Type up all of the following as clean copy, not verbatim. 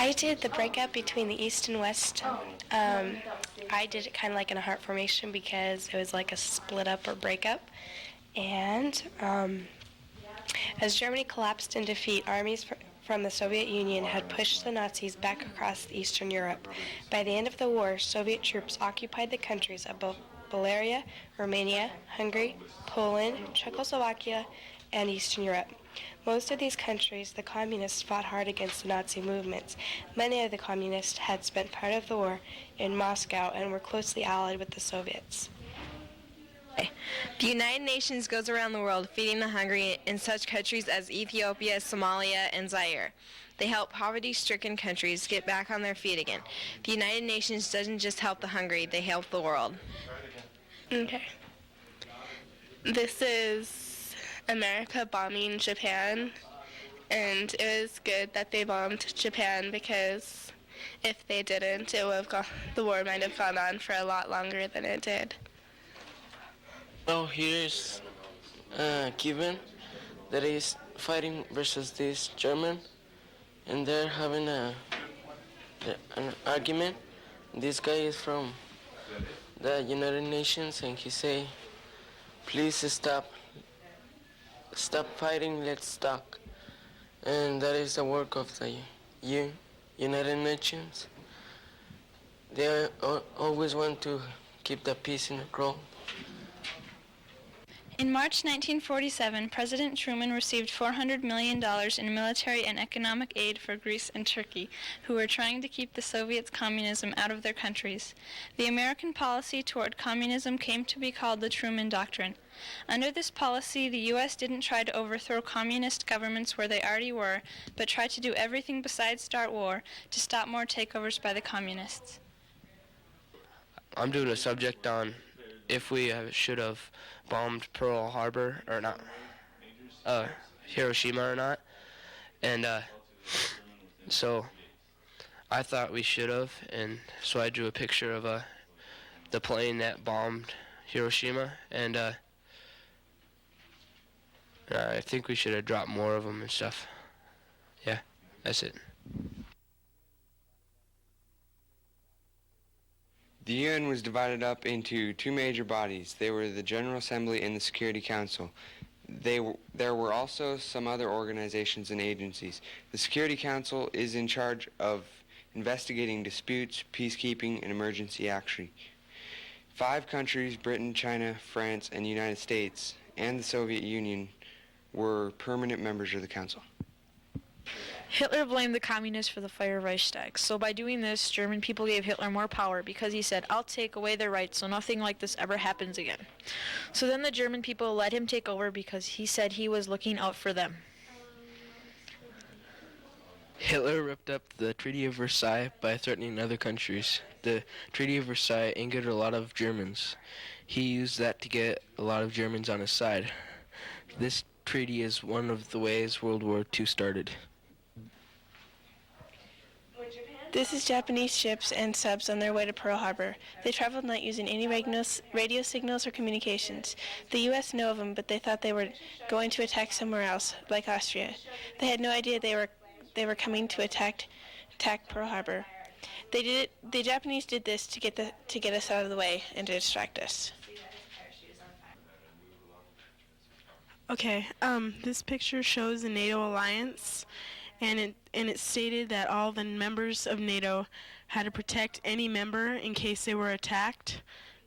I did the breakup between the East and West. I did it kind of like in a heart formation because it was like a split up or breakup. And as Germany collapsed in defeat, armies from the Soviet Union had pushed the Nazis back across Eastern Europe. By the end of the war, Soviet troops occupied the countries of Bulgaria, Romania, Hungary, Poland, Czechoslovakia, and Eastern Europe. Most of these countries, the communists fought hard against the Nazi movements. Many of the communists had spent part of the war in Moscow and were closely allied with the Soviets. The United Nations goes around the world feeding the hungry in such countries as Ethiopia, Somalia, and Zaire. They help poverty-stricken countries get back on their feet again. The United Nations doesn't just help the hungry, they help the world. Okay. This is America bombing Japan, and it was good that they bombed Japan because if they didn't, the war might have gone on for a lot longer than it did. Oh, here's Cuban that is fighting versus this German, and they're having an argument. This guy is from the United Nations, and he say, "Please stop fighting. Let's talk." And that is the work of the United Nations. They always want to keep the peace in the world. In March 1947, President Truman received $400 million in military and economic aid for Greece and Turkey, who were trying to keep the Soviets' communism out of their countries. The American policy toward communism came to be called the Truman Doctrine. Under this policy, the U.S. didn't try to overthrow communist governments where they already were, but tried to do everything besides start war to stop more takeovers by the communists. I'm doing a subject on if we should have bombed Pearl Harbor or not, Hiroshima or not, and so I thought we should have, and so I drew a picture of the plane that bombed Hiroshima, and I think we should have dropped more of them and stuff. Yeah, that's it. The UN was divided up into two major bodies. They were the General Assembly and the Security Council. There were also some other organizations and agencies. The Security Council is in charge of investigating disputes, peacekeeping, and emergency action. 5 countries, Britain, China, France, and the United States, and the Soviet Union, were permanent members of the Council. Hitler blamed the communists for the fire of Reichstag. So by doing this, German people gave Hitler more power because he said, "I'll take away their rights so nothing like this ever happens again." So then the German people let him take over because he said he was looking out for them. Hitler ripped up the Treaty of Versailles by threatening other countries. The Treaty of Versailles angered a lot of Germans. He used that to get a lot of Germans on his side. This treaty is one of the ways World War II started. This is Japanese ships and subs on their way to Pearl Harbor. They traveled not using any radio signals or communications. The U.S. know of them, but they thought they were going to attack somewhere else, like Austria. They had no idea they were coming to attack Pearl Harbor. The Japanese did this to get us out of the way and to distract us. Okay, this picture shows the NATO alliance, and it stated that all the members of NATO had to protect any member in case they were attacked,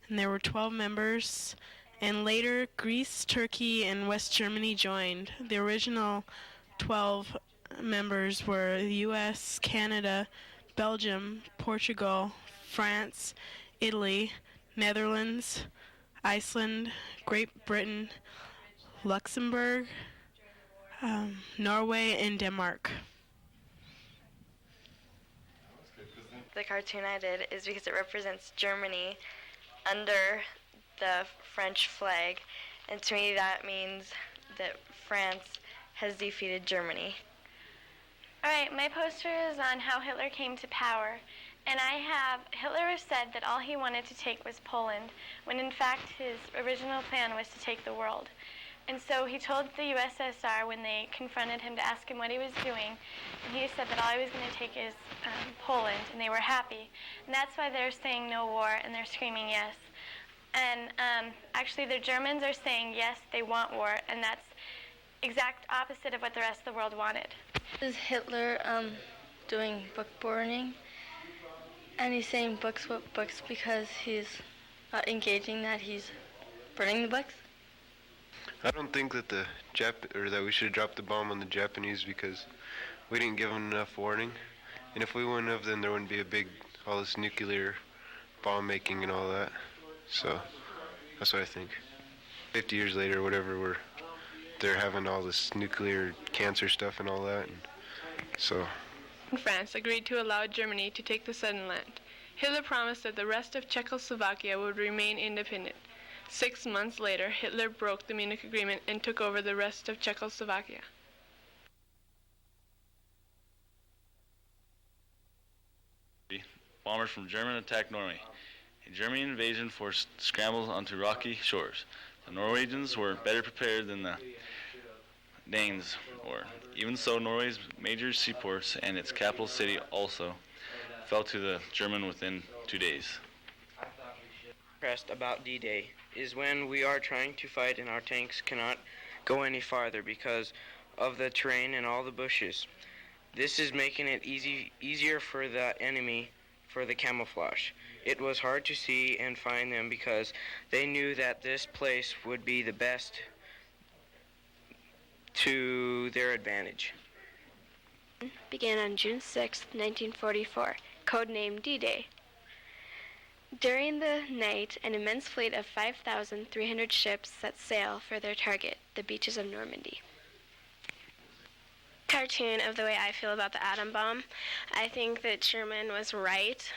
and there were 12 members, and later Greece, Turkey, and West Germany joined. The original 12 members were the US, Canada, Belgium, Portugal, France, Italy, Netherlands, Iceland, Great Britain, Luxembourg, Norway, and Denmark. The cartoon I did is because it represents Germany under the French flag, and to me that means that France has defeated Germany. All right, my poster is on how Hitler came to power. And I have, Hitler said that all he wanted to take was Poland, when in fact his original plan was to take the world. And so he told the USSR when they confronted him to ask him what he was doing, and he said that all he was going to take is Poland, and they were happy. And that's why they're saying no war, and they're screaming yes. And actually the Germans are saying yes, they want war, and that's exact opposite of what the rest of the world wanted. This is Hitler doing book burning, and he's saying books with books because he's engaging that he's burning the books. I don't think that that we should drop the bomb on the Japanese because we didn't give them enough warning, and if we wouldn't have, then there wouldn't be all this nuclear bomb making and all that. So that's what I think. 50 years later, whatever, they're having all this nuclear cancer stuff and all that, and so. France agreed to allow Germany to take the Sudetenland. Hitler promised that the rest of Czechoslovakia would remain independent. 6 months later, Hitler broke the Munich Agreement and took over the rest of Czechoslovakia. Bombers from Germany attacked Norway. A German invasion force scrambled onto rocky shores. The Norwegians were better prepared than the Danes were. Even so, Norway's major seaports and its capital city also fell to the German within 2 days. About D-Day is when we are trying to fight and our tanks cannot go any farther because of the terrain and all the bushes. This is making it easier for the enemy for the camouflage. It was hard to see and find them because they knew that this place would be the best to their advantage. Began on June 6, 1944, codenamed D-Day. During the night, an immense fleet of 5,300 ships set sail for their target, the beaches of Normandy. Cartoon of the way I feel about the atom bomb. I think that Sherman was right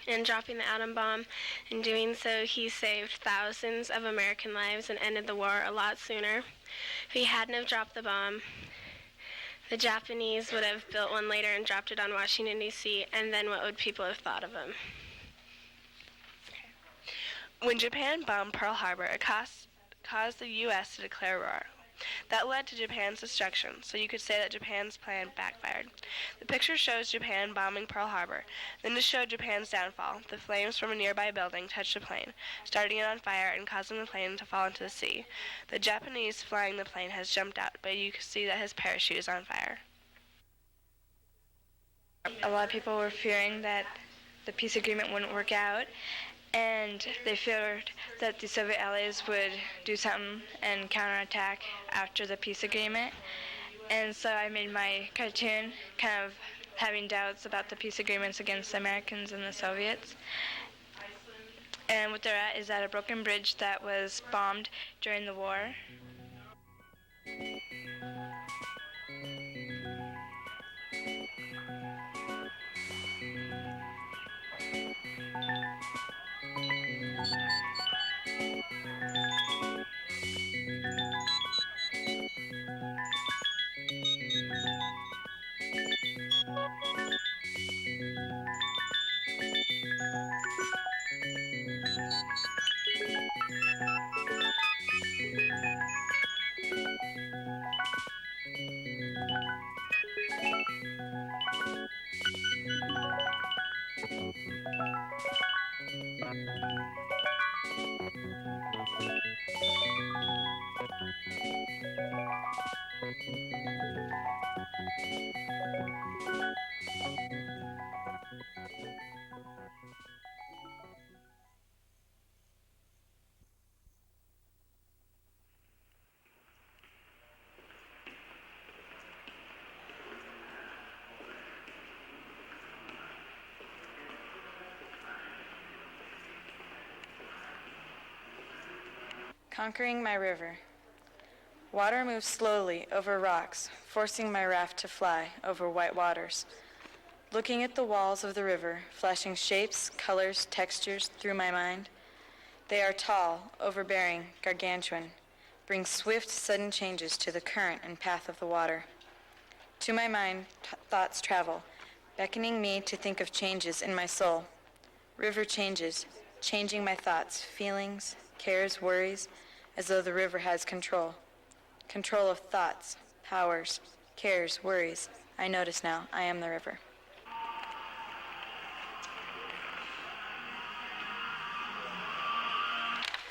in dropping the atom bomb. In doing so, he saved thousands of American lives and ended the war a lot sooner. If he hadn't have dropped the bomb, the Japanese would have built one later and dropped it on Washington, D.C., and then what would people have thought of him? When Japan bombed Pearl Harbor, it caused the U.S. to declare war. That led to Japan's destruction, so you could say that Japan's plan backfired. The picture shows Japan bombing Pearl Harbor. Then to show Japan's downfall, the flames from a nearby building touched the plane, starting it on fire and causing the plane to fall into the sea. The Japanese flying the plane has jumped out, but you can see that his parachute is on fire. A lot of people were fearing that the peace agreement wouldn't work out, and they feared that the Soviet allies would do something and counterattack after the peace agreement. And so I made my cartoon kind of having doubts about the peace agreements against the Americans and the Soviets. And what they're at is at a broken bridge that was bombed during the war. Conquering my river. Water moves slowly over rocks, forcing my raft to fly over white waters. Looking at the walls of the river, flashing shapes, colors, textures through my mind. They are tall, overbearing, gargantuan, bring swift, sudden changes to the current and path of the water. To my mind, thoughts travel, beckoning me to think of changes in my soul. River changes, changing my thoughts, feelings, cares, worries, as though the river has control. Control of thoughts, powers, cares, worries. I notice now, I am the river.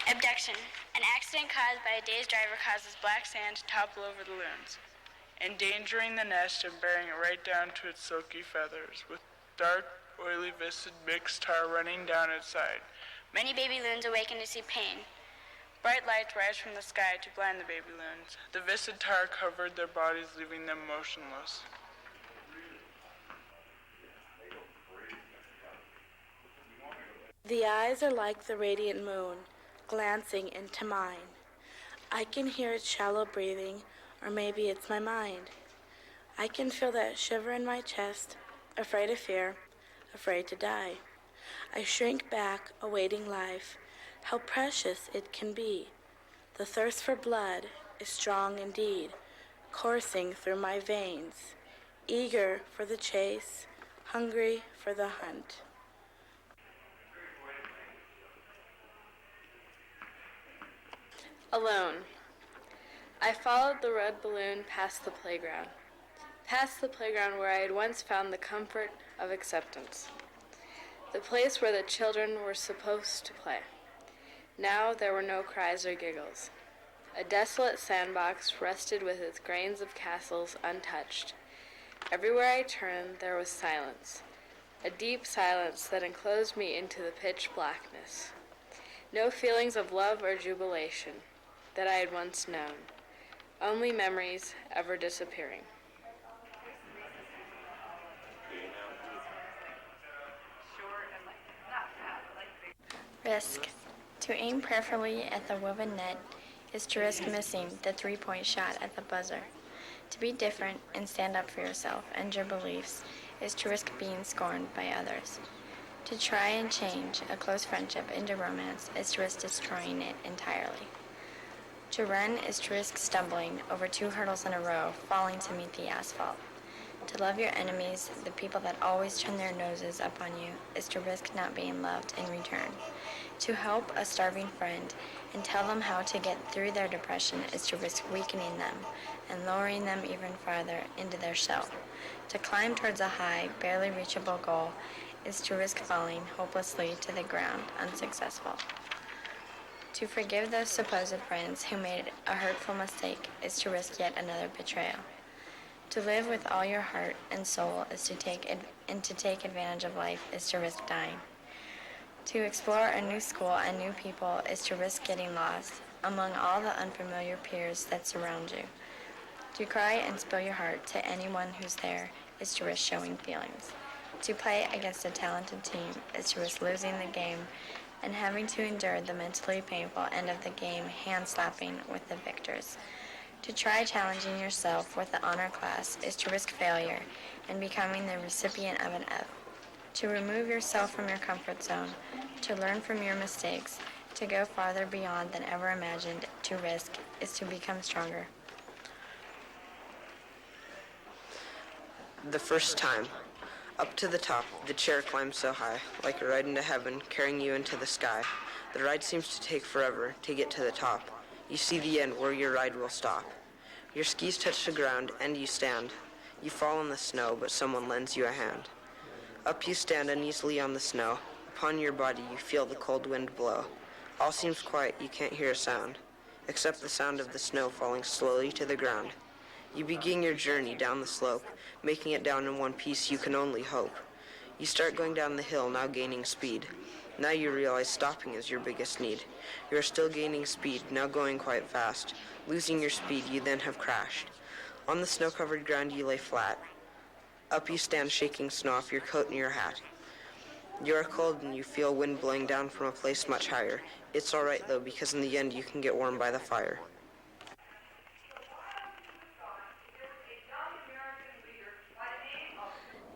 Abduction. An accident caused by a dazed driver causes black sand to topple over the loons, endangering the nest and bearing it right down to its silky feathers, with dark, oily, viscid mixed tar running down its side. Many baby loons awaken to see pain. Bright lights rise from the sky to blind the baby loons. The viscid tar covered their bodies, leaving them motionless. The eyes are like the radiant moon, glancing into mine. I can hear its shallow breathing, or maybe it's my mind. I can feel that shiver in my chest, afraid of fear, afraid to die. I shrink back, awaiting life, how precious it can be. The thirst for blood is strong indeed, coursing through my veins, eager for the chase, hungry for the hunt. Alone. I followed the red balloon past the playground where I had once found the comfort of acceptance, the place where the children were supposed to play. Now there were no cries or giggles. A desolate sandbox rested with its grains of castles untouched. Everywhere I turned there was silence, a deep silence that enclosed me into the pitch blackness. No feelings of love or jubilation that I had once known, only memories ever disappearing. Risk. To aim prayerfully at the woven net is to risk missing the three-point shot at the buzzer. To be different and stand up for yourself and your beliefs is to risk being scorned by others. To try and change a close friendship into romance is to risk destroying it entirely. To run is to risk stumbling over 2 hurdles in a row, falling to meet the asphalt. To love your enemies, the people that always turn their noses up on you, is to risk not being loved in return. To help a starving friend and tell them how to get through their depression is to risk weakening them and lowering them even farther into their shell. To climb towards a high, barely reachable goal is to risk falling hopelessly to the ground, unsuccessful. To forgive those supposed friends who made a hurtful mistake is to risk yet another betrayal. To live with all your heart and soul is to take advantage of life is to risk dying. To explore a new school and new people is to risk getting lost among all the unfamiliar peers that surround you. To cry and spill your heart to anyone who's there is to risk showing feelings. To play against a talented team is to risk losing the game and having to endure the mentally painful end of the game hand-slapping with the victors. To try challenging yourself with the honor class is to risk failure and becoming the recipient of an F. To remove yourself from your comfort zone, to learn from your mistakes, to go farther beyond than ever imagined, to risk is to become stronger. The first time. Up to the top, the chair climbs so high, like a ride into heaven, carrying you into the sky. The ride seems to take forever to get to the top. You see the end where your ride will stop. Your skis touch the ground, and you stand. You fall in the snow, but someone lends you a hand. Up you stand uneasily on the snow. Upon your body you feel the cold wind blow. All seems quiet, you can't hear a sound, except the sound of the snow falling slowly to the ground. You begin your journey down the slope, making it down in one piece you can only hope. You start going down the hill, now gaining speed. Now you realize stopping is your biggest need. You are still gaining speed, now going quite fast. Losing your speed, you then have crashed. On the snow-covered ground you lay flat. Up you stand, shaking snow off your coat and your hat. You are cold and you feel wind blowing down from a place much higher. It's all right though, because in the end you can get warm by the fire.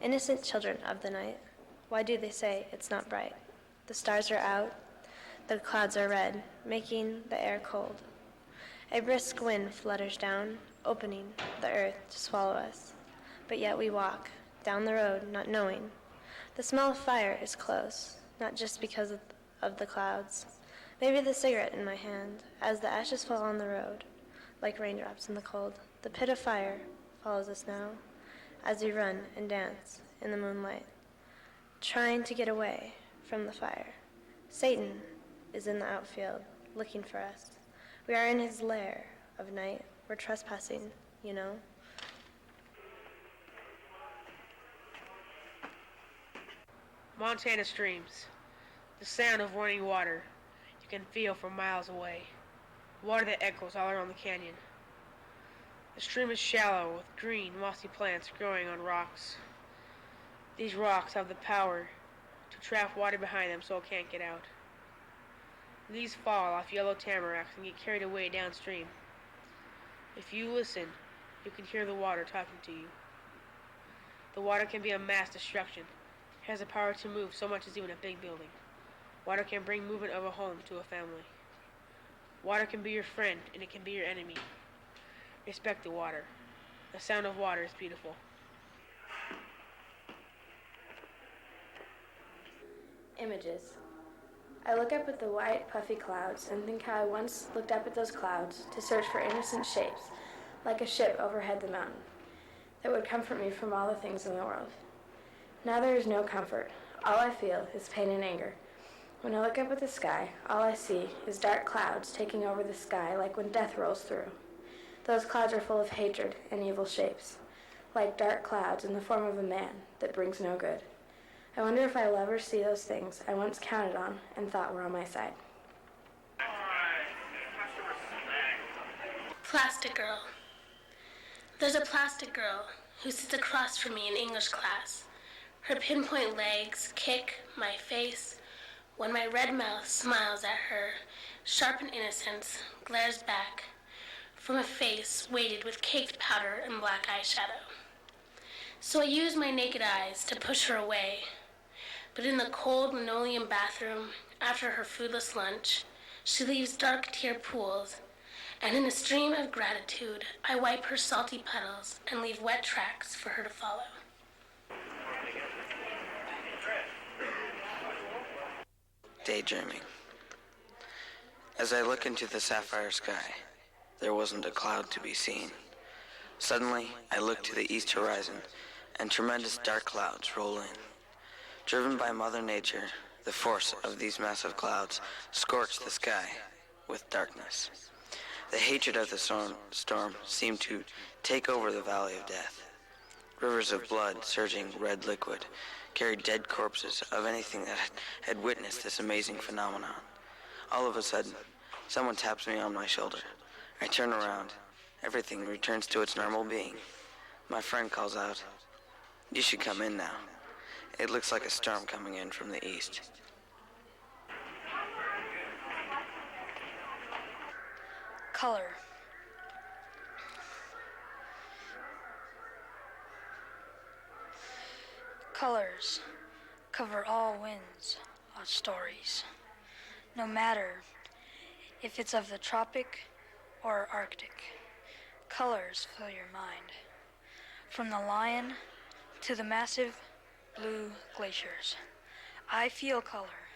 Innocent children of the night, why do they say it's not bright? The stars are out, The clouds are red, making the air cold. A brisk wind flutters down, opening the earth to swallow us. But yet we walk down the road, not knowing. The smell of fire is close, not just because of the clouds. Maybe the cigarette in my hand, as the ashes fall on the road, like raindrops in the cold. The pit of fire follows us now, as we run and dance in the moonlight, trying to get away from the fire. Satan is in the outfield, looking for us. We are in his lair of night. We're trespassing, you know. Montana streams. The sound of running water you can feel from miles away. Water that echoes all around the canyon. The stream is shallow with green, mossy plants growing on rocks. These rocks have the power to trap water behind them so it can't get out. Leaves fall off yellow tamaracks and get carried away downstream. If you listen, you can hear the water talking to you. The water can be a mass destruction. It has the power to move so much as even a big building. Water can bring movement of a home to a family. Water can be your friend and it can be your enemy. Respect the water. The sound of water is beautiful. Images. I look up at the white, puffy clouds and think how I once looked up at those clouds to search for innocent shapes, like a ship overhead the mountain, that would comfort me from all the things in the world. Now there is no comfort. All I feel is pain and anger. When I look up at the sky, all I see is dark clouds taking over the sky like when death rolls through. Those clouds are full of hatred and evil shapes, like dark clouds in the form of a man that brings no good. I wonder if I'll ever see those things I once counted on and thought were on my side. Plastic Girl. There's a plastic girl who sits across from me in English class. Her pinpoint legs kick my face when my red mouth smiles at her. Sharp innocence glares back from a face weighted with caked powder and black eyeshadow. So I use my naked eyes to push her away. But in the cold linoleum bathroom, after her foodless lunch, she leaves dark tear pools, and in a stream of gratitude, I wipe her salty puddles and leave wet tracks for her to follow. Daydreaming. As I look into the sapphire sky, there wasn't a cloud to be seen. Suddenly, I look to the east horizon, and tremendous dark clouds roll in. Driven by Mother Nature, the force of these massive clouds scorched the sky with darkness. The hatred of the storm seemed to take over the valley of death. Rivers of blood, surging red liquid, carried dead corpses of anything that had witnessed this amazing phenomenon. All of a sudden, someone taps me on my shoulder. I turn around. Everything returns to its normal being. My friend calls out, "You should come in now. It looks like a storm coming in from the east." Color. Colors cover all winds of stories, no matter if it's of the tropic or Arctic. Colors fill your mind, from the lion to the massive blue glaciers. I feel color,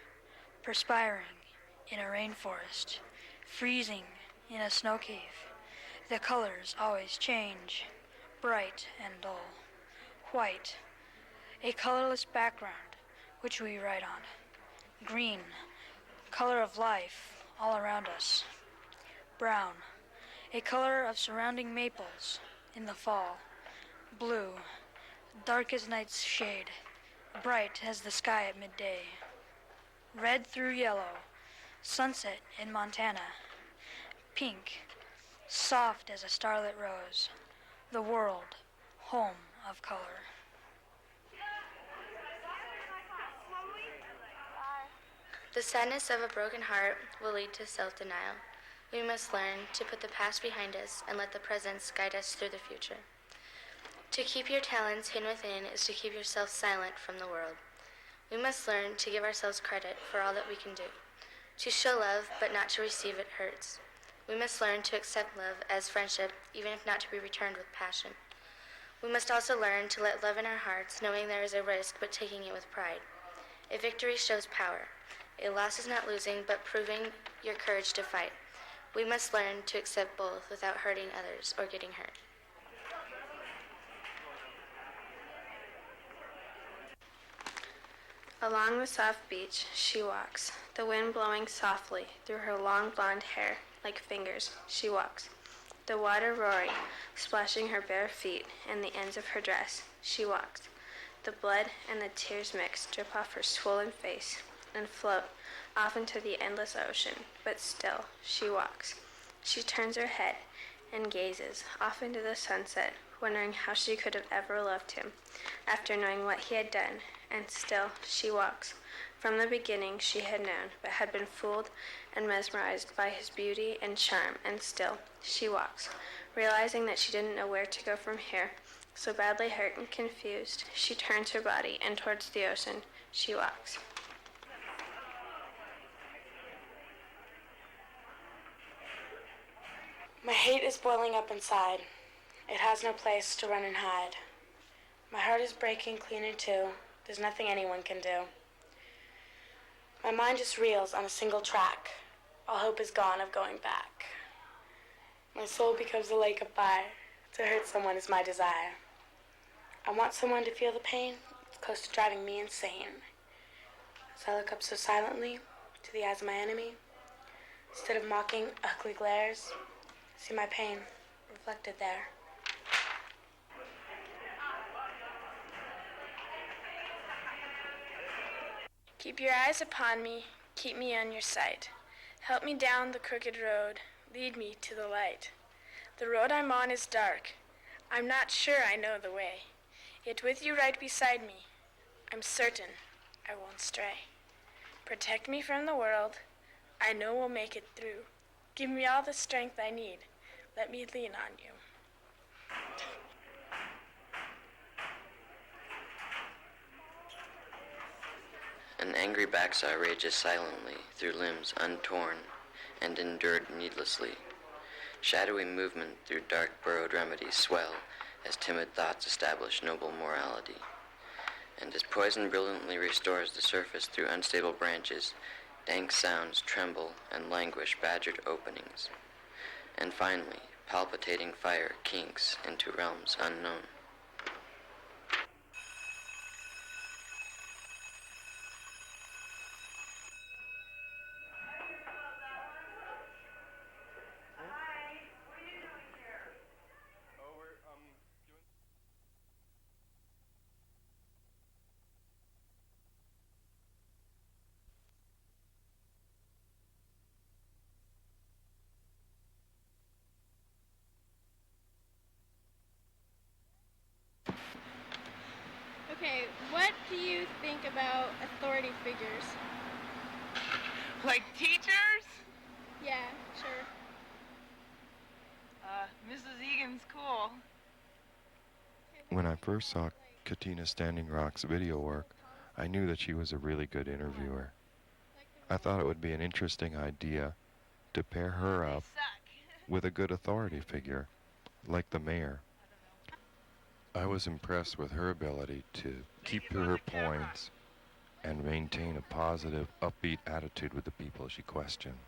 perspiring in a rainforest, freezing in a snow cave. The colors always change, bright and dull. White, a colorless background which we write on. Green, color of life all around us. Brown, a color of surrounding maples in the fall. Blue, dark as night's shade, bright as the sky at midday. Red through yellow, sunset in Montana. Pink, soft as a starlit rose. The world, home of color. The sadness of a broken heart will lead to self-denial. We must learn to put the past behind us and let the present guide us through the future. To keep your talents hidden within is to keep yourself silent from the world. We must learn to give ourselves credit for all that we can do, To show love, but not to receive it, hurts. We must learn to accept love as friendship, even if not to be returned with passion. We must also learn to let love in our hearts, knowing there is a risk, but taking it with pride. A victory shows power. A loss is not losing, but proving your courage to fight. We must learn to accept both without hurting others or getting hurt. Along the soft beach she walks, the wind blowing softly through her long blonde hair like fingers. She walks, the water roaring, splashing her bare feet and the ends of her dress. She walks. The blood and the tears mix, drip off her swollen face and float off into the endless ocean, but still she walks. She turns her head and gazes off into the sunset, wondering how she could have ever loved him after knowing what he had done, and still she walks. From the beginning she had known, but had been fooled and mesmerized by his beauty and charm, and still she walks, realizing that she didn't know where to go from here. So badly hurt and confused, she turns her body, and towards the ocean she walks. My hate is boiling up inside. It has no place to run and hide. My heart is breaking clean in two. There's nothing anyone can do. My mind just reels on a single track. All hope is gone of going back. My soul becomes a lake of fire. To hurt someone is my desire. I want someone to feel the pain. It's close to driving me insane. As I look up so silently to the eyes of my enemy, instead of mocking ugly glares, see my pain reflected there. Keep your eyes upon me, keep me on your sight. Help me down the crooked road, lead me to the light. The road I'm on is dark, I'm not sure I know the way. Yet with you right beside me, I'm certain I won't stray. Protect me from the world, I know we'll make it through. Give me all the strength I need, let me lean on you. An angry backsaw rages silently through limbs untorn and endured needlessly. Shadowy movement through dark burrowed remedies swell as timid thoughts establish noble morality. And as poison brilliantly restores the surface through unstable branches, dank sounds tremble and languish badgered openings. And finally, palpitating fire kinks into realms unknown. Okay, what do you think about authority figures? Like teachers? Yeah, sure. Mrs. Egan's cool. When I first saw Katina Standing Rock's video work, I knew that she was a really good interviewer. I thought it would be an interesting idea to pair her up with a good authority figure, like the mayor. I was impressed with her ability to keep to her points and maintain a positive, upbeat attitude with the people she questioned.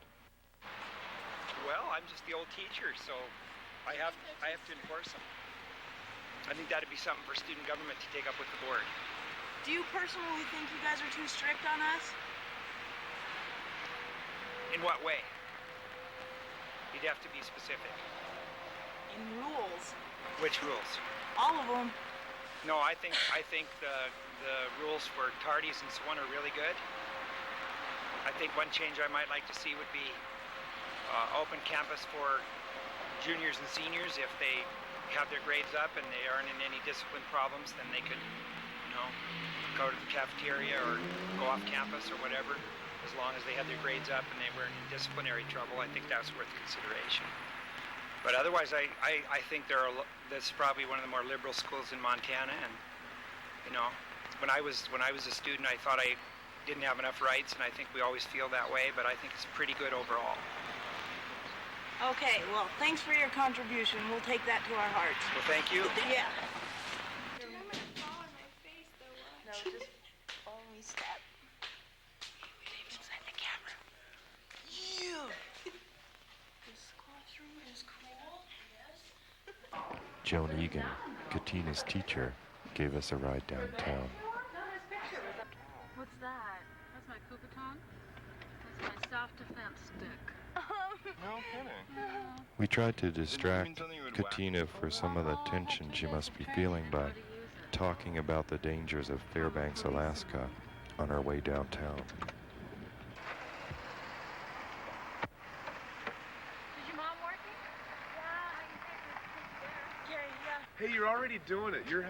Well, I'm just the old teacher, so I have to enforce them. I think that'd be something for student government to take up with the board. Do you personally think you guys are too strict on us? In what way? You'd have to be specific. In rules. Which rules? All of them. No, I think the rules for tardies and so on are really good. I think one change I might like to see would be open campus for juniors and seniors. If they have their grades up and they aren't in any discipline problems, then they could, go to the cafeteria or go off campus or whatever. As long as they had their grades up and they weren't in disciplinary trouble, I think that's worth consideration. But otherwise, I think that's probably one of the more liberal schools in Montana. And when I was a student, I thought I didn't have enough rights, and I think we always feel that way, but I think it's pretty good overall. Okay, well, thanks for your contribution. We'll take that to our hearts. Well, thank you. Yeah. No, just only step. Inside the camera. Yeah. This classroom is cool. Yes. Joan Egan, Katina's teacher, gave us a ride downtown. What's that? That's my Kubaton? That's my self-defense stick. No kidding. We tried to distract Katina for some of the tension she must be feeling by talking about the dangers of Fairbanks, Alaska on our way downtown. Is your mom working? Hey, you're already doing it. You're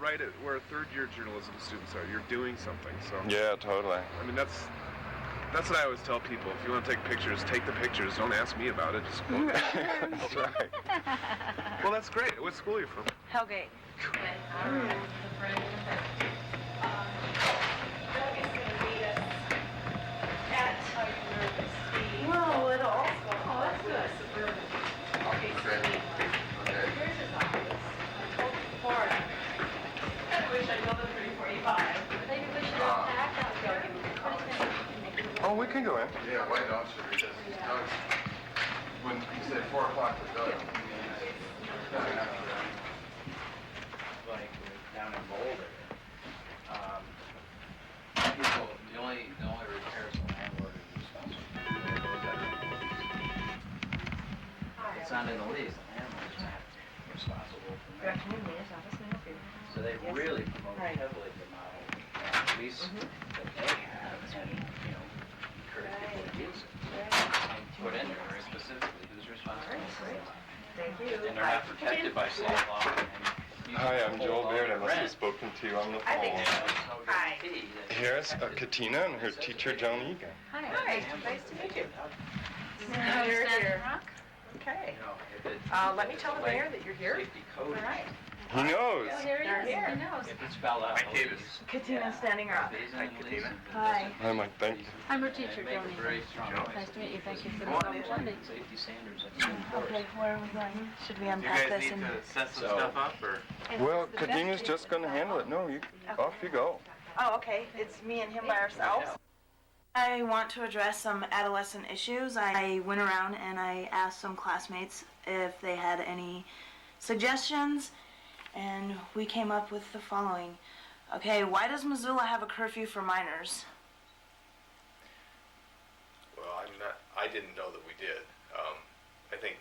right at where third-year journalism students are. You're doing something. So Yeah, totally. I mean, that's what I always tell people. If you want to take pictures, take the pictures. Don't ask me about it. Just go. That's right. Well, that's great. What school are you from? Hellgate. Well, it'll also. Oh, that's good. Okay, Florida. I wish I know the 345. Maybe we should unpack. Oh, we can go in. Yeah, why don't you? Because when you say 4 o'clock to go, like down in Boulder, people, the only repairs the landlord is responsible for. It's not in the lease, the landlord is not responsible for maintenance. So they really promote heavily the model lease that they have, and encourage people to use it. And put in there very specifically who's responsible. Thank you. And they're not protected by state law. Hi, I'm Joel Baird. I must have spoken to you on the phone. Hi. Here's Katina and her teacher, Joan Egan. Hi. Nice to meet you. Now You're Standing here. Rock? Okay. Let me tell the mayor that you're here. All right. He knows. Here he They're is. here. He knows. If it's spelled out. Katina Standing Rock. Hi, Katina. Hi. I'm like, thank you. I'm her teacher, Make Joni. it very strong. Nice to meet you. Thank you for the opportunity. Safety standards. Okay, where are we going? Should we unpack this and... set some stuff up, or? Well, Katina's just going to handle it. No, off you go. Oh, okay. It's me and him by ourselves. I want to address some adolescent issues. I went around and I asked some classmates if they had any suggestions, and we came up with the following. Okay, why does Missoula have a curfew for minors? Well, I didn't know that we did. I think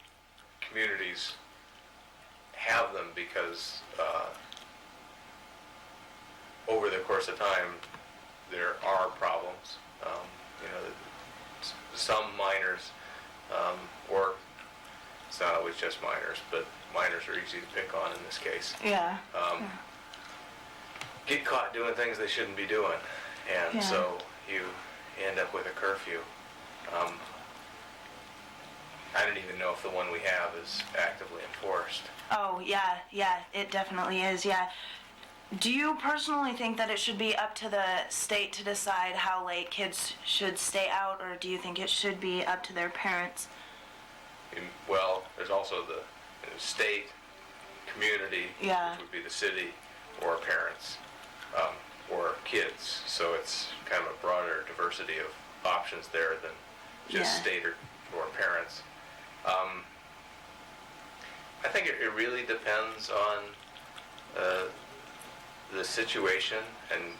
communities have them because over the course of time, there are problems. Some minors, or it's not always just minors, but minors are easy to pick on in this case. Yeah. Get caught doing things they shouldn't be doing, and so you end up with a curfew. I don't even know if the one we have is actively enforced. Oh, yeah, it definitely is, yeah. Do you personally think that it should be up to the state to decide how late kids should stay out, or do you think it should be up to their parents? Well, there's also the state, community, which would be the city, or parents, or kids. So it's kind of a broader diversity of options there than just state or parents. I think it really depends on the situation, and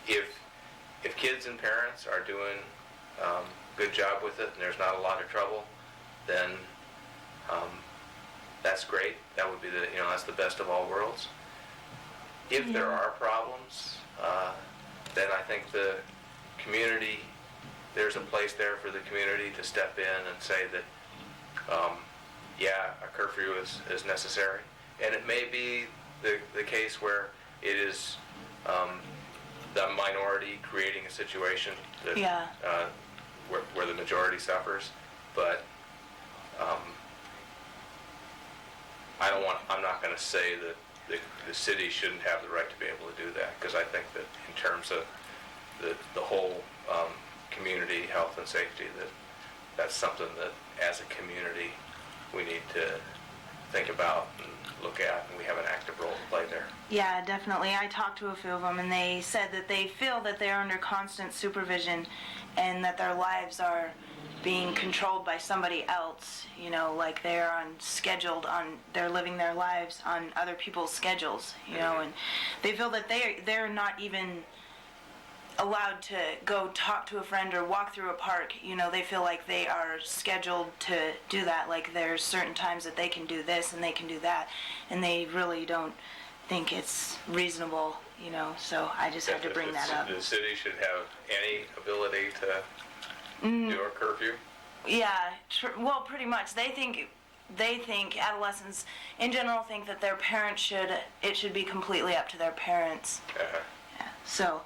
if kids and parents are doing a good job with it and there's not a lot of trouble, then that's great. That would be that's the best of all worlds. If there are problems, then I think the community, there's a place there for the community to step in and say that a curfew is necessary. And it may be the case where it is the minority creating a situation that where the majority suffers. But I'm not going to say that the city shouldn't have the right to be able to do that, because I think that in terms of the whole community health and safety, that's something that as a community we need to think about and look at, and we have an active role to play there. Yeah, definitely. I talked to a few of them, and they said that they feel that they're under constant supervision and that their lives are being controlled by somebody else, you know, like they're they're living their lives on other people's schedules, you know, and they feel that they're not even allowed to go talk to a friend or walk through a park. You know, they feel like they are scheduled to do that, like there's certain times that they can do this and they can do that, and they really don't think it's reasonable, you know, so I just had to bring that up. The city should have any ability to do a curfew? Yeah, well, pretty much. They think adolescents in general think that their parents it should be completely up to their parents. Yeah, so,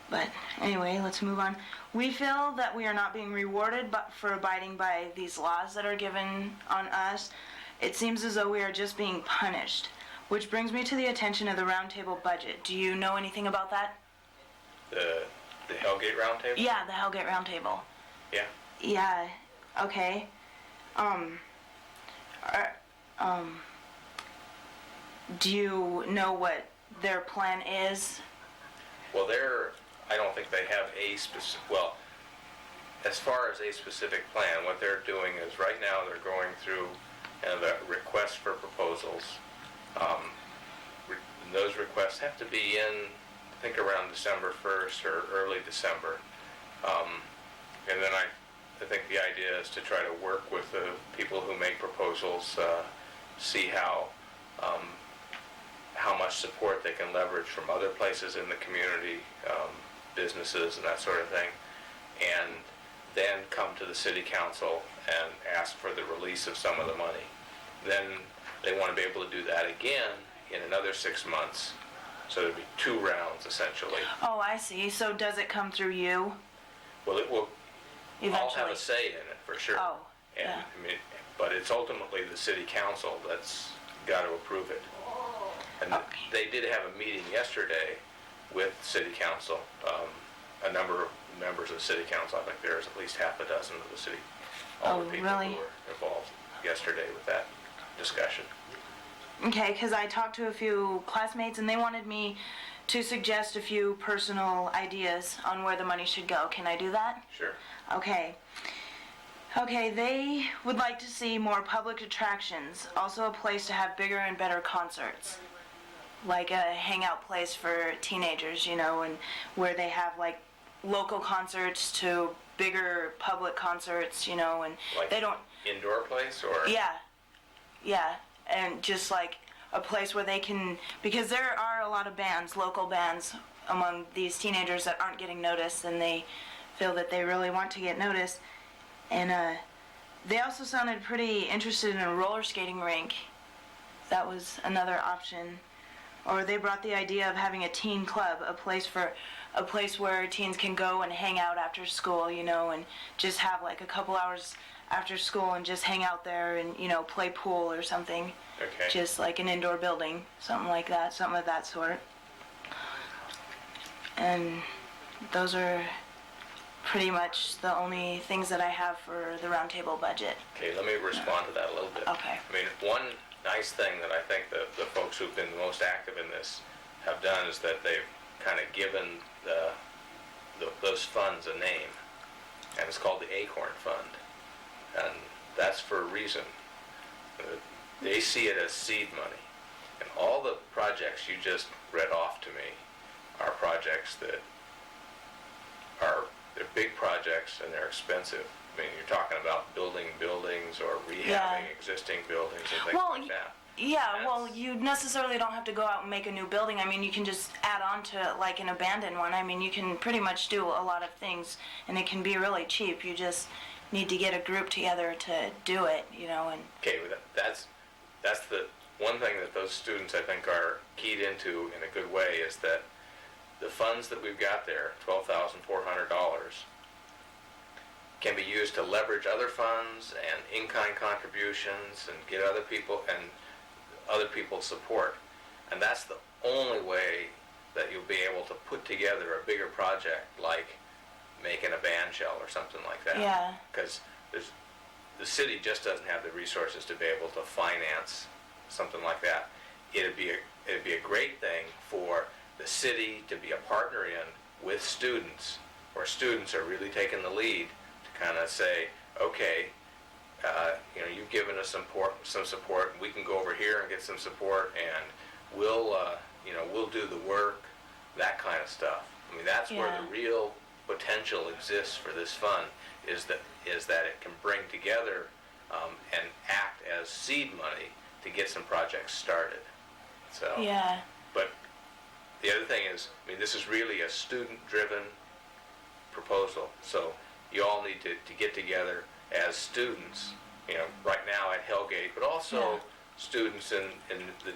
but anyway, let's move on. We feel that we are not being rewarded for abiding by these laws that are given on us. It seems as though we are just being punished, which brings me to the attention of the roundtable budget. Do you know anything about that? The Hellgate Roundtable? Yeah, the Hellgate Roundtable. Yeah. Yeah, okay. Do you know what their plan is? Well, I don't think they have a specific, well, as far as a specific plan, what they're doing is right now they're going through the request for proposals. Those requests have to be in, I think, around December 1st or early December. And then I think the idea is to try to work with the people who make proposals, see how much support they can leverage from other places in the community, businesses and that sort of thing, and then come to the city council and ask for the release of some of the money. Then they want to be able to do that again in another 6 months, so there'd be 2 rounds essentially. Oh, I see. So does it come through you? Well, it will. Eventually. I'll have a say in it for sure. Oh, and, yeah. I mean, but it's ultimately the city council that's got to approve it. And they did have a meeting yesterday with city council. A number of members of the city council, I think there's at least half a dozen of the city, all the people really? who were involved yesterday with that discussion. Okay, because I talked to a few classmates and they wanted me to suggest a few personal ideas on where the money should go. Can I do that? Sure. Okay. Okay, they would like to see more public attractions, also a place to have bigger and better concerts. Like a hangout place for teenagers, you know, and where they have like local concerts to bigger public concerts, you know, and like they don't... Indoor place or? Yeah, and just like a place where they can, because there are a lot of bands, local bands among these teenagers that aren't getting noticed, and they feel that they really want to get noticed. And they also sounded pretty interested in a roller skating rink. That was another option. Or they brought the idea of having a teen club, a place where teens can go and hang out after school, you know, and just have like a couple hours after school and just hang out there and, you know, play pool or something. Okay. Just like an indoor building, something like that, something of that sort. And those are pretty much the only things that I have for the roundtable budget. Okay, let me respond to that a little bit. Okay. I mean, one nice thing that I think the folks who've been the most active in this have done is that they've kind of given those funds a name, and it's called the Acorn Fund, and that's for a reason. They see it as seed money, and all the projects you just read off to me are projects that they're big projects and they're expensive. I mean, you're talking about building buildings or rehabbing existing buildings and things like that. Yeah, well, you necessarily don't have to go out and make a new building. I mean, you can just add on to like an abandoned one. I mean, you can pretty much do a lot of things, and it can be really cheap. You just need to get a group together to do it, you know. And okay, well, that's the one thing that those students, I think, are keyed into in a good way is that the funds that we've got there, $12,400, can be used to leverage other funds and in-kind contributions and get other people's support. And that's the only way that you'll be able to put together a bigger project like making a band shell or something like that. Yeah. Because the city just doesn't have the resources to be able to finance something like that. It'd be a great thing for the city to be a partner in with students, where students are really taking the lead to kind of say, okay, you've given us some support. We can go over here and get some support, and we'll do the work, that kind of stuff. I mean, that's where the real potential exists for this fund, is that it can bring together and act as seed money to get some projects started. So. Yeah. But the other thing is, I mean, this is really a student-driven proposal. So you all need to get together as students, right now at Hellgate, but also students in the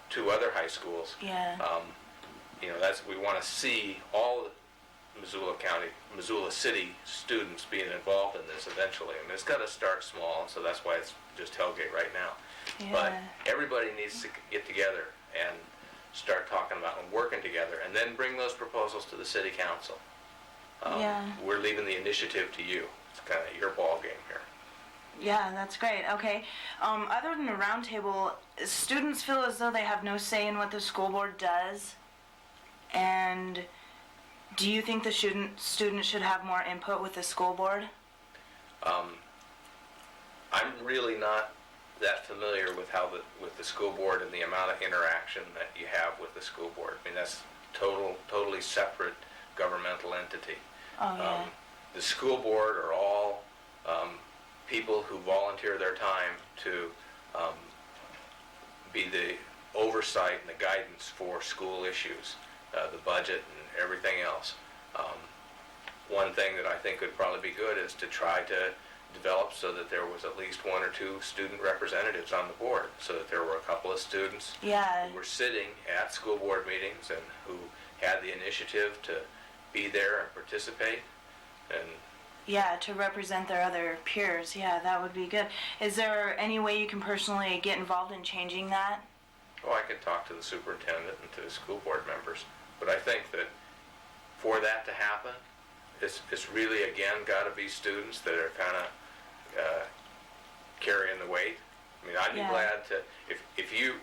two other high schools. Yeah. We want to see all Missoula City students being involved in this eventually. I mean, it's got to start small, so that's why it's just Hellgate right now. Yeah. But everybody needs to get together and start talking about and working together, and then bring those proposals to the city council. We're leaving the initiative to you. It's kind of your ball game here. Yeah, that's great. Okay. Other than the roundtable, students feel as though they have no say in what the school board does. And do you think the students should have more input with the school board? I'm really not that familiar with with the school board and the amount of interaction that you have with the school board. I mean, that's totally separate governmental entity. Oh, yeah. The school board are all people who volunteer their time to be the oversight and the guidance for school issues, the budget and everything else. One thing that I think would probably be good is to try to develop so that there was at least one or two student representatives on the board, so that there were a couple of students who were sitting at school board meetings and who had the initiative to be there and participate. And yeah, to represent their other peers. Yeah, that would be good. Is there any way you can personally get involved in changing that? Oh, I could talk to the superintendent and to the school board members, but I think that for that to happen, it's really, again, got to be students that are kind of carrying the weight. I mean, I'd be glad to,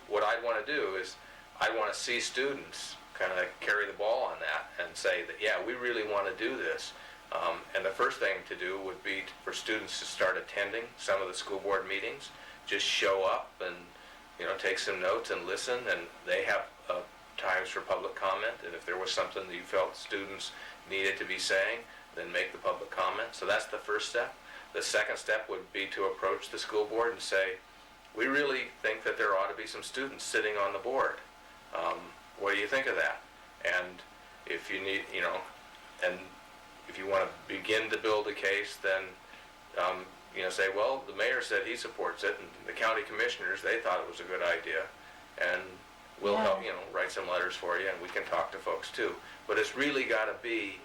what I want to do is, I want to see students kind of carry the ball on that and say that, yeah, we really want to do this. And the first thing to do would be for students to start attending some of the school board meetings. Just show up and, take some notes and listen, and they have times for public comment, and if there was something that you felt students needed to be saying, then make the public comment. So that's the first step. The second step would be to approach the school board and say, we really think that there ought to be some students sitting on the board. What do you think of that? And if you need, and if you want to begin to build a case, then, say, well, the mayor said he supports it, and the county commissioners, they thought it was a good idea, and we'll help, write some letters for you, and we can talk to folks too. But it's really got to be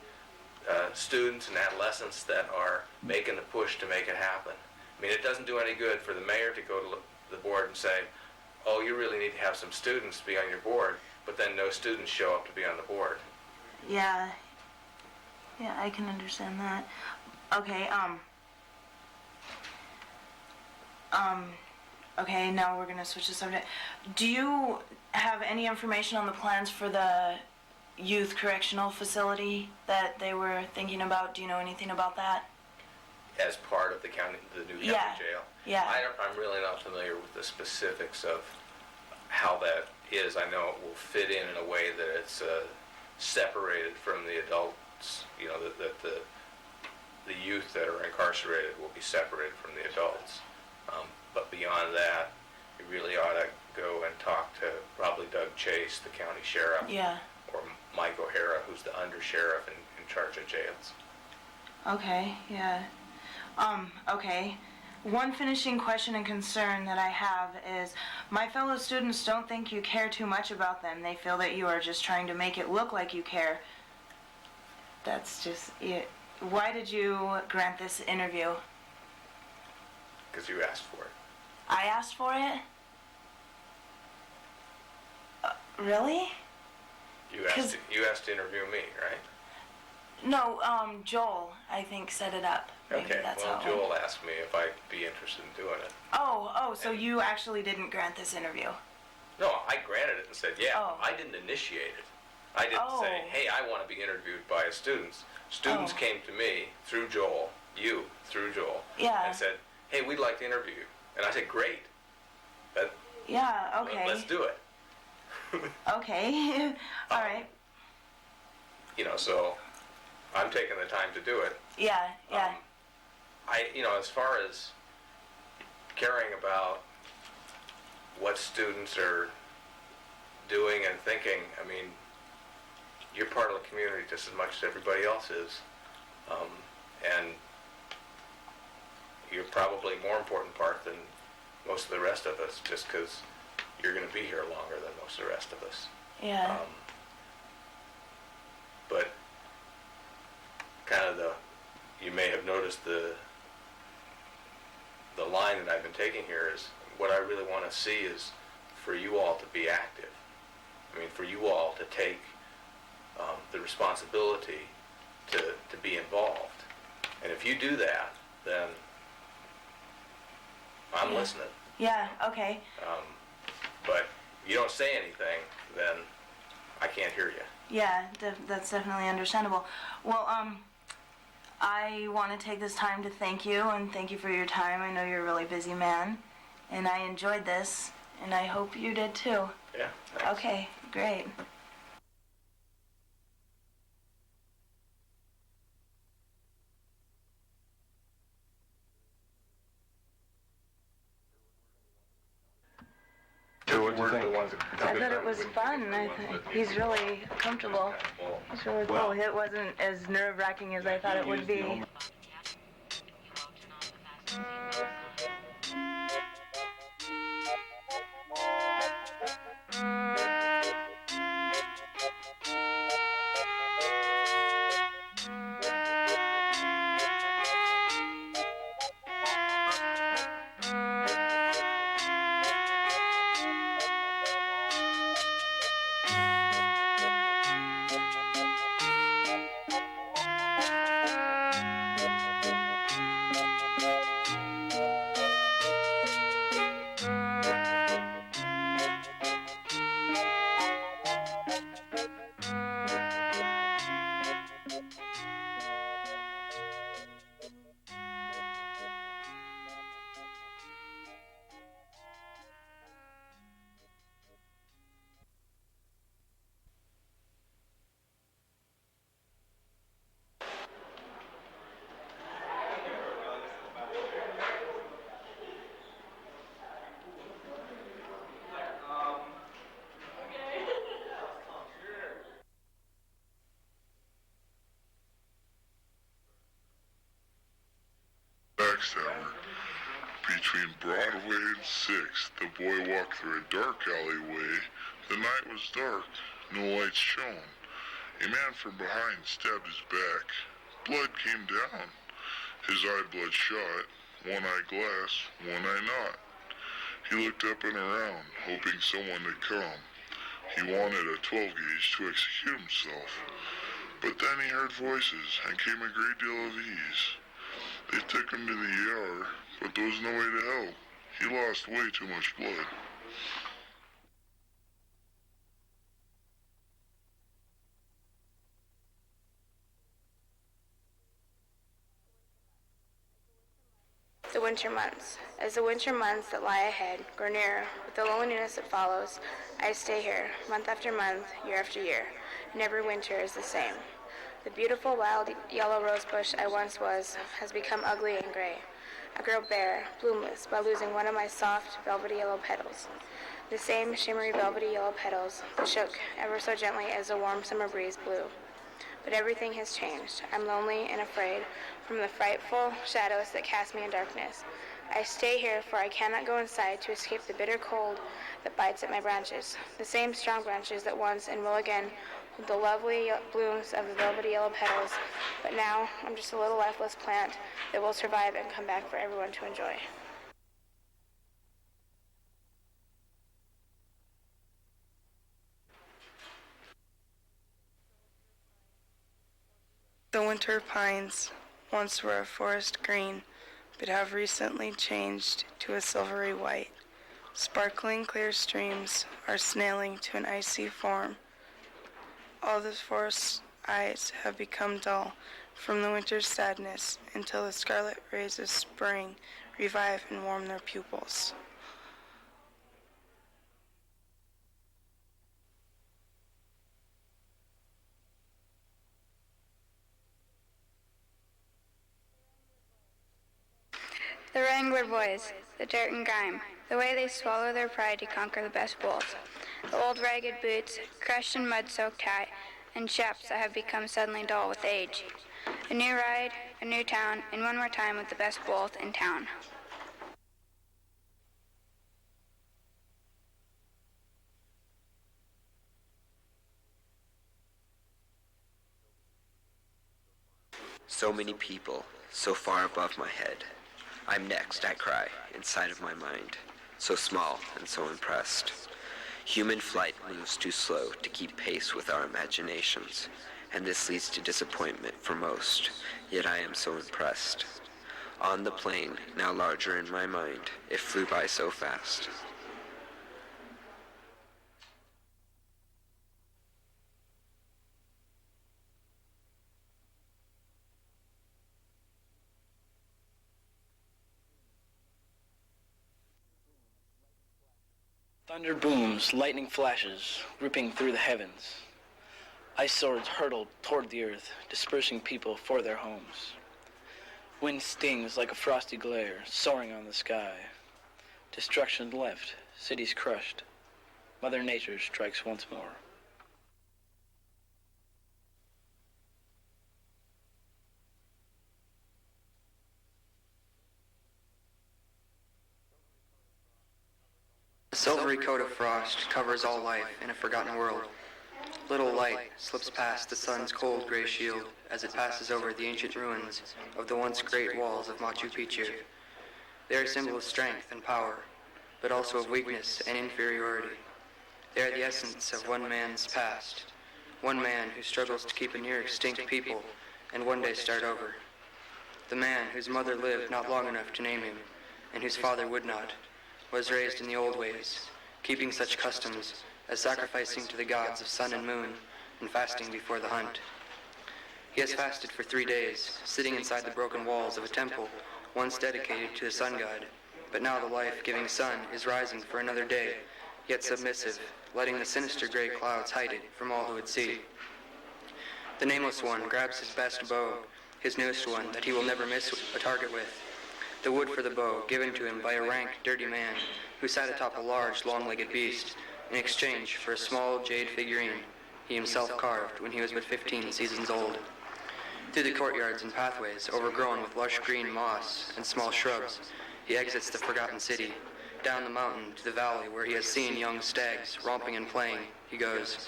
students and adolescents that are making the push to make it happen. I mean, it doesn't do any good for the mayor to go to the board and say, oh, you really need to have some students be on your board, but then no students show up to be on the board. Yeah. Yeah, I can understand that. Okay, okay, now we're gonna switch the subject. Do you have any information on the plans for the youth correctional facility that they were thinking about? Do you know anything about that? As part of the new county jail? Yeah. I'm really not familiar with the specifics of how that is. I know it will fit in a way that it's separated from the adults, that the youth that are incarcerated will be separated from the adults. But beyond that, you really ought to go and talk to probably Doug Chase, the county sheriff, or Mike O'Hara, who's the undersheriff in charge of jails. Okay, yeah. Okay. One finishing question and concern that I have is, my fellow students don't think you care too much about them. They feel that you are just trying to make it look like you care. That's just it. Why did you grant this interview? Because you asked for it. I asked for it? Really? You asked to interview me, right? No, Joel, I think, set it up. Maybe Okay, that's well, how it Joel went. asked me if I'd be interested in doing it. Oh, so you actually didn't grant this interview? No, I granted it and said, yeah. Oh. I didn't initiate it. I didn't say, hey, I want to be interviewed by students. Students came to me through Joel, through Joel, and said, hey, we'd like to interview you. And I said, great. Yeah, okay. Let's do it. Okay, all right. So I'm taking the time to do it. Yeah. As far as caring about what students are doing and thinking, I mean, you're part of the community just as much as everybody else is. And you're probably a more important part than most of the rest of us, just because you're going to be here longer than most of the rest of us. Yeah. But kind of you may have noticed the line that I've been taking here is what I really want to see is for you all to be active. I mean, for you all to take the responsibility to be involved. And if you do that, then I'm listening. Yeah, okay. But if you don't say anything, then I can't hear you. Yeah, that's definitely understandable. Well, I want to take this time to thank you, and thank you for your time. I know you're a really busy man, and I enjoyed this, and I hope you did too. Yeah. Okay, great. I thought it was fun. He's really comfortable. It's really cool. It wasn't as nerve-wracking as I thought it would be. Backstabber. Between Broadway and 6th, the boy walked through a dark alleyway. The night was dark, no lights shone. A man from behind stabbed his back. Blood came down. His eye bloodshot, one eye glass, one eye not. He looked up and around, hoping someone would come. He wanted a 12 gauge to execute himself. But then he heard voices and came a great deal of ease. They took him to the ER, but there was no way to help. He lost way too much blood. The winter months. As the winter months that lie ahead grow nearer, with the loneliness that follows, I stay here, month after month, year after year, and every winter is the same. The beautiful wild yellow rose bush I once was has become ugly and gray. I grow bare, bloomless, by losing one of my soft, velvety yellow petals. The same shimmery velvety yellow petals that shook ever so gently as the warm summer breeze blew. But everything has changed. I'm lonely and afraid from the frightful shadows that cast me in darkness. I stay here, for I cannot go inside to escape the bitter cold that bites at my branches, the same strong branches that once and will again hold the lovely blooms of the velvety yellow petals, but now I'm just a little lifeless plant that will survive and come back for everyone to enjoy. The winter pines once were a forest green, but have recently changed to a silvery white. Sparkling clear streams are snailing to an icy form. All the forest eyes have become dull from the winter's sadness until the scarlet rays of spring revive and warm their pupils. The Wrangler boys, the dirt and grime, the way they swallow their pride to conquer the best bulls. The old ragged boots, crushed and mud-soaked hat, and chaps that have become suddenly dull with age. A new ride, a new town, and one more time with the best bulls in town. So many people, so far above my head. I'm next, I cry, inside of my mind. So small and so impressed. Human flight moves too slow to keep pace with our imaginations, and this leads to disappointment for most, yet I am so impressed. On the plane, now larger in my mind, it flew by so fast. Thunder booms, lightning flashes, ripping through the heavens. Ice swords hurtle toward the earth, dispersing people for their homes. Wind stings like a frosty glare, soaring on the sky. Destruction left, cities crushed. Mother Nature strikes once more. A silvery coat of frost covers all life in a forgotten world. Little light slips past the sun's cold gray shield as it passes over the ancient ruins of the once great walls of Machu Picchu. They are a symbol of strength and power, but also of weakness and inferiority. They are the essence of one man's past, one man who struggles to keep a near extinct people and one day start over. The man whose mother lived not long enough to name him, and whose father would not, was raised in the old ways, keeping such customs as sacrificing to the gods of sun and moon and fasting before the hunt. He has fasted for 3 days, sitting inside the broken walls of a temple once dedicated to the sun god, but now the life-giving sun is rising for another day, yet submissive, letting the sinister gray clouds hide it from all who would see. The Nameless One grabs his best bow, his newest one that he will never miss a target with. The wood for the bow given to him by a rank, dirty man who sat atop a large, long-legged beast in exchange for a small jade figurine he himself carved when he was but 15 seasons old. Through the courtyards and pathways overgrown with lush green moss and small shrubs, he exits the forgotten city. Down the mountain to the valley where he has seen young stags romping and playing, he goes.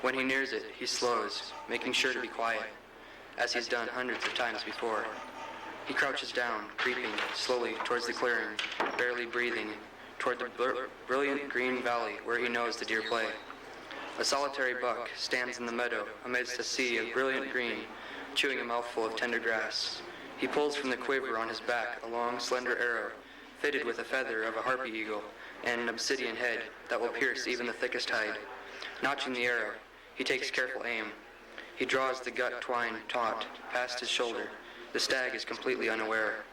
When he nears it, he slows, making sure to be quiet, as he's done hundreds of times before. He crouches down, creeping slowly towards the clearing, barely breathing, toward the brilliant green valley where he knows the deer play. A solitary buck stands in the meadow amidst a sea of brilliant green, chewing a mouthful of tender grass. He pulls from the quiver on his back a long, slender arrow, fitted with a feather of a harpy eagle and an obsidian head that will pierce even the thickest hide. Notching the arrow, he takes careful aim. He draws the gut twine taut past his shoulder. The stag is completely unaware.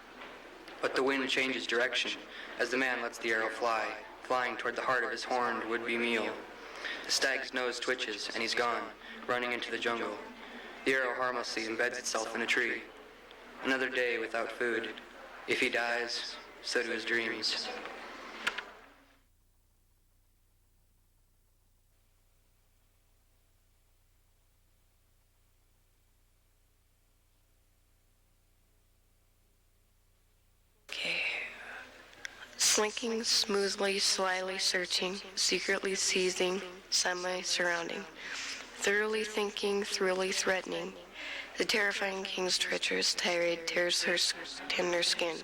But the wind changes direction as the man lets the arrow fly, flying toward the heart of his horned would-be meal. The stag's nose twitches, and he's gone, running into the jungle. The arrow harmlessly embeds itself in a tree. Another day without food. If he dies, so do his dreams. Slinking smoothly, slyly searching, secretly seizing, semi-surrounding, thoroughly thinking, thoroughly threatening, the terrifying king's treacherous tirade tears her tender skin.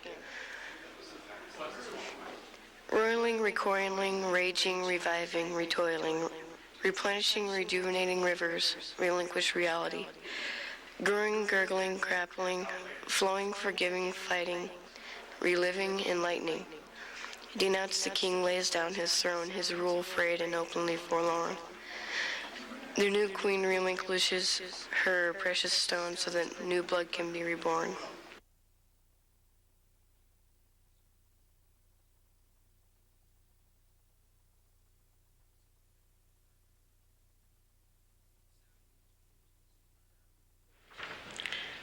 Roiling, recoiling, raging, reviving, retoiling, replenishing, rejuvenating rivers, relinquish reality. Growing, gurgling, grappling, flowing, forgiving, fighting, reliving, enlightening. Denounced the king lays down his throne, his rule frayed and openly forlorn. Their new queen relinquishes her precious stone so that new blood can be reborn.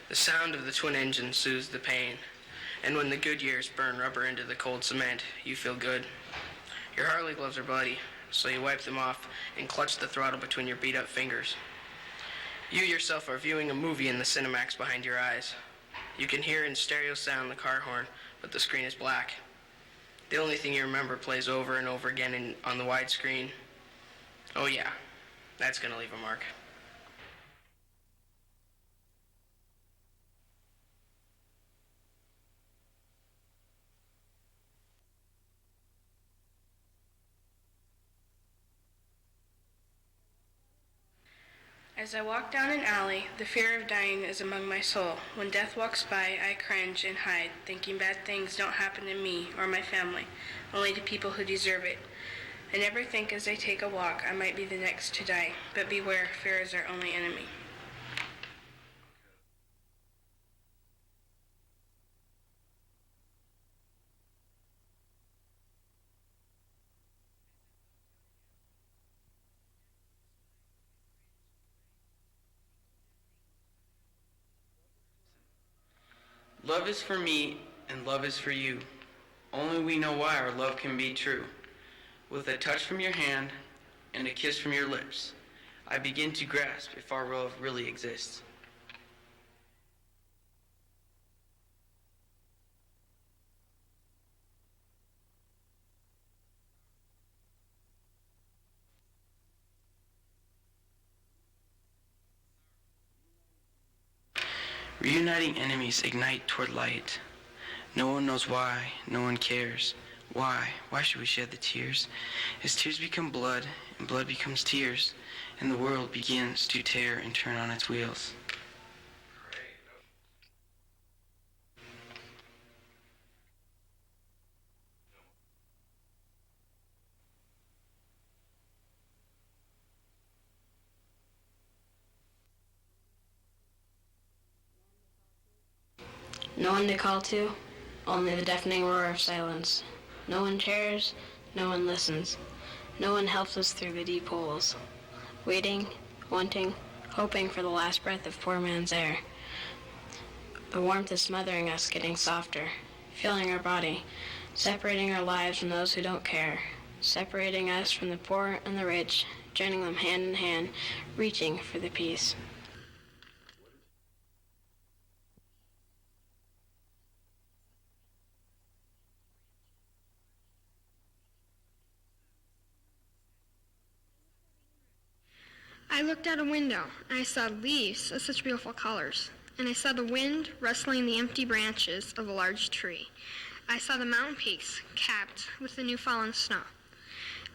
The sound of the twin engines soothes the pain, and when the good years burn rubber into the cold cement, you feel good. Your Harley gloves are bloody, so you wipe them off and clutch the throttle between your beat-up fingers. You yourself are viewing a movie in the Cinemax behind your eyes. You can hear in stereo sound the car horn, but the screen is black. The only thing you remember plays over and over again on the widescreen. Oh yeah, that's gonna leave a mark. As I walk down an alley, the fear of dying is among my soul. When death walks by, I cringe and hide, thinking bad things don't happen to me or my family, only to people who deserve it. I never think as I take a walk I might be the next to die, but beware, fear is our only enemy. Love is for me, and love is for you. Only we know why our love can be true. With a touch from your hand and a kiss from your lips, I begin to grasp if our love really exists. Reuniting enemies ignite toward light. No one knows why, no one cares. Why? Why should we shed the tears? As tears become blood, and blood becomes tears, and the world begins to tear and turn on its wheels. No one to call to, only the deafening roar of silence. No one cares, no one listens. No one helps us through the deep holes. Waiting, wanting, hoping for the last breath of poor man's air. The warmth is smothering us, getting softer, filling our body, separating our lives from those who don't care, separating us from the poor and the rich, joining them hand in hand, reaching for the peace. I looked out a window, and I saw leaves of such beautiful colors, and I saw the wind rustling the empty branches of a large tree. I saw the mountain peaks capped with the new fallen snow.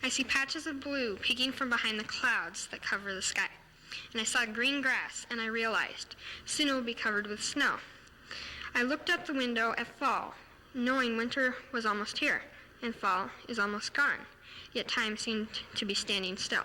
I see patches of blue peeking from behind the clouds that cover the sky, and I saw green grass, and I realized soon it would be covered with snow. I looked up the window at fall, knowing winter was almost here, and fall is almost gone, yet time seemed to be standing still.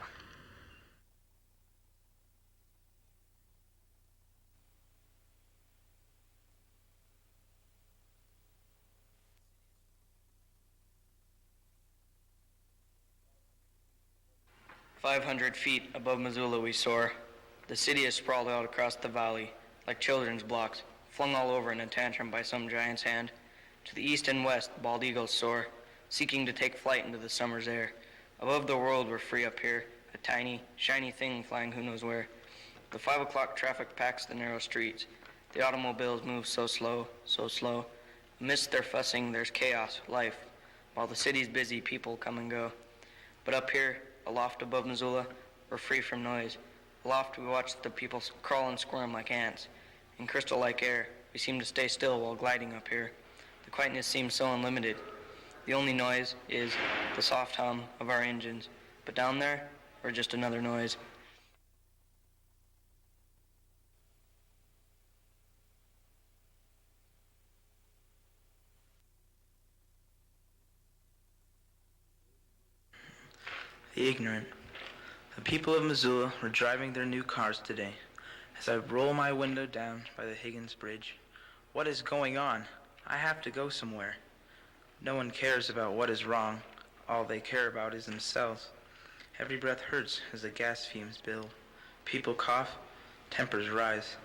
"500 feet above Missoula we soar. The city is sprawled out across the valley, like children's blocks, flung all over in a tantrum by some giant's hand. To the east and west, bald eagles soar, seeking to take flight into the summer's air. Above the world we're free up here, a tiny, shiny thing flying who knows where. The 5 o'clock traffic packs the narrow streets. The automobiles move so slow, so slow. Amidst their fussing, there's chaos, life. While the city's busy, people come and go. But up here, aloft above Missoula, we're free from noise. Aloft we watch the people crawl and squirm like ants. In crystal-like air, we seem to stay still while gliding up here. The quietness seems so unlimited. The only noise is the soft hum of our engines. But down there, we're just another noise. the ignorant. The people of Missoula were driving their new cars today. As I roll my window down by the Higgins Bridge, what is going on? I have to go somewhere. No one cares about what is wrong. All they care about is themselves. Every breath hurts as the gas fumes build. People cough, tempers rise.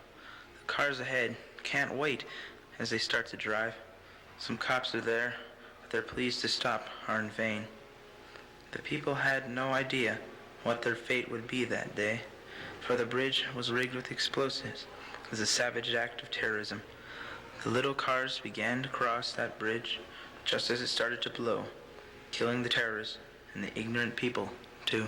The cars ahead can't wait as they start to drive. Some cops are there, but their pleas to stop are in vain. The people had no idea what their fate would be that day, for the bridge was rigged with explosives as a savage act of terrorism. The little cars began to cross that bridge just as it started to blow, killing the terrorists and the ignorant people, too.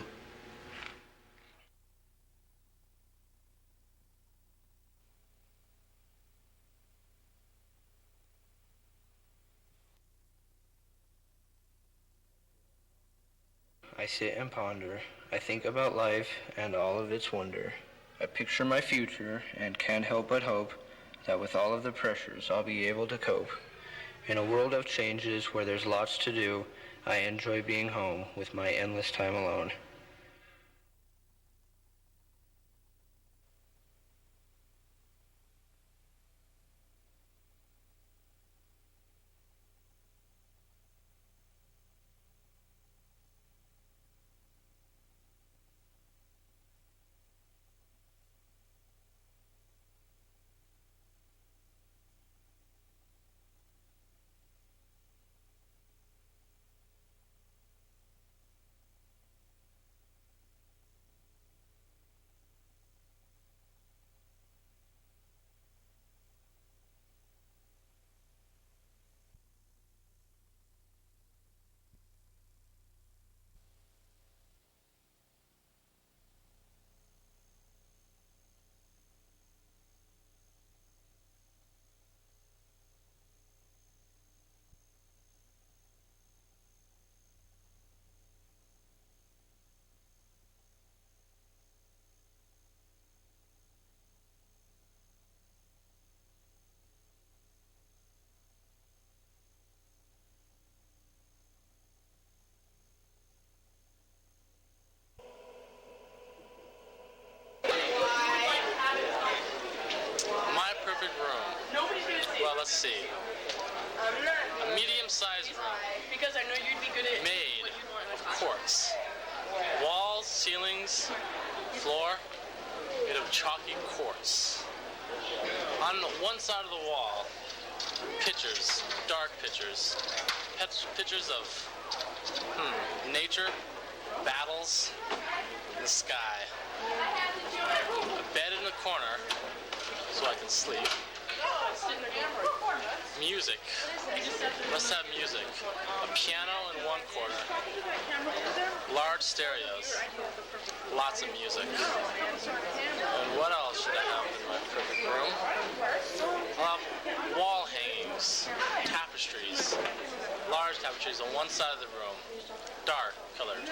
I sit and ponder. I think about life and all of its wonder. I picture my future and can't help but hope that with all of the pressures I'll be able to cope. In a world of changes where there's lots to do, I enjoy being home with my endless time alone. My perfect room. Well, let's see. A medium-sized room. Because I know you'd be good at made of quartz. Walls, ceilings, floor made of chalky quartz. On one side of the wall, pictures, dark pictures. Pictures of nature, battles, the sky. A bed in the corner so I can sleep. Music. Must have music. A piano in one corner. Large stereos. Lots of music. And what else should I have in my perfect room? Wall hangings. Tapestries. Large tapestries on one side of the room. Dark colored.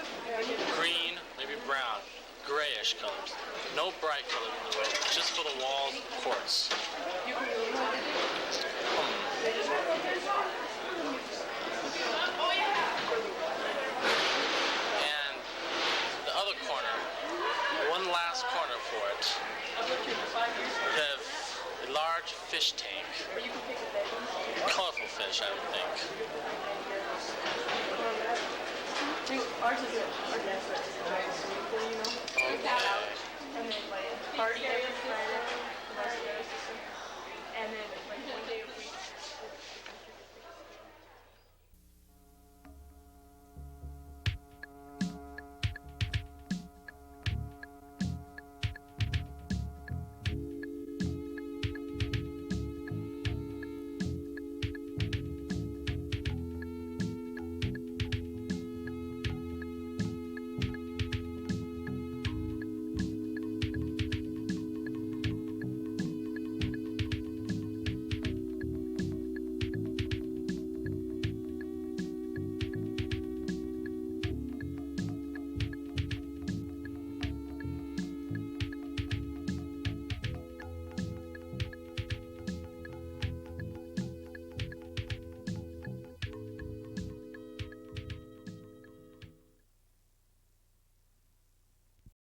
Green, maybe brown. Grayish colors. No bright colors in the room, just for the walls of quartz. And the other corner, one last corner for it, would have a large fish tank. Colorful fish, I would think. Ours is our next Okay. party every Friday.